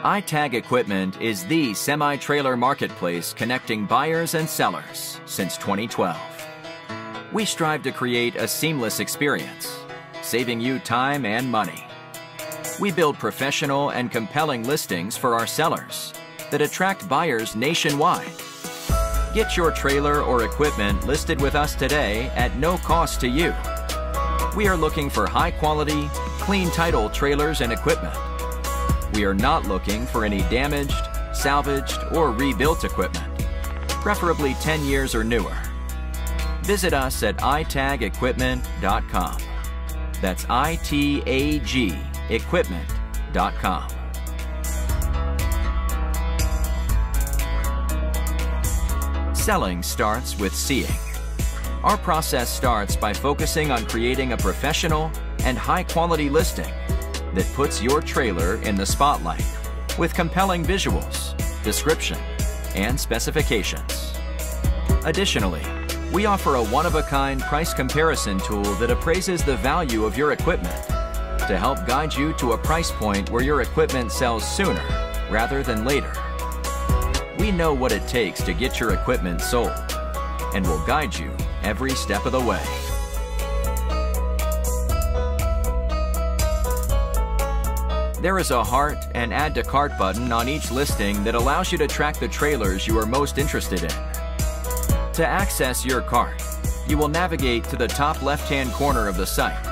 ITAG Equipment is the semi-trailer marketplace connecting buyers and sellers since 2012. We strive to create a seamless experience, saving you time and money. We build professional and compelling listings for our sellers that attract buyers nationwide. Get your trailer or equipment listed with us today at no cost to you. We are looking for high-quality, clean title trailers and equipment. We are not looking for any damaged, salvaged, or rebuilt equipment, preferably 10 years or newer. Visit us at itagequipment.com. That's ITAG equipment.com. Selling starts with seeing. Our process starts by focusing on creating a professional and high-quality listing that puts your trailer in the spotlight with compelling visuals, description, and specifications. Additionally, we offer a one-of-a-kind price comparison tool that appraises the value of your equipment to help guide you to a price point where your equipment sells sooner rather than later. We know what it takes to get your equipment sold and will guide you every step of the way. There is a heart and add to cart button on each listing that allows you to track the trailers you are most interested in. To access your cart, you will navigate to the top left-hand corner of the site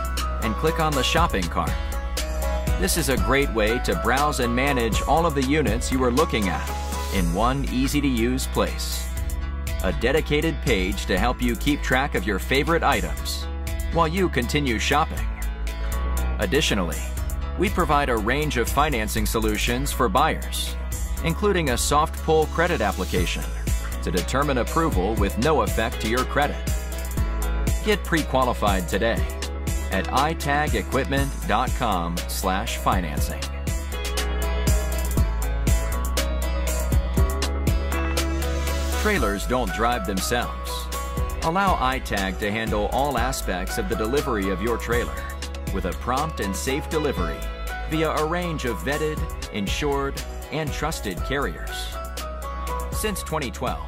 and click on the shopping cart. This is a great way to browse and manage all of the units you are looking at in one easy-to-use place. A dedicated page to help you keep track of your favorite items while you continue shopping. Additionally, we provide a range of financing solutions for buyers, including a soft pull credit application to determine approval with no effect to your credit. Get pre-qualified today at itagequipment.com/financing. Trailers don't drive themselves. Allow ITAG to handle all aspects of the delivery of your trailer with a prompt and safe delivery via a range of vetted, insured, and trusted carriers. Since 2012,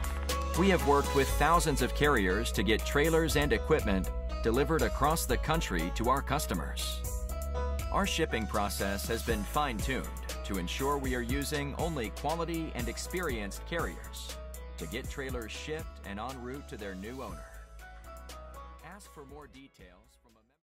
we have worked with thousands of carriers to get trailers and equipment delivered across the country to our customers. Our shipping process has been fine-tuned to ensure we are using only quality and experienced carriers to get trailers shipped and en route to their new owner. Ask for more details.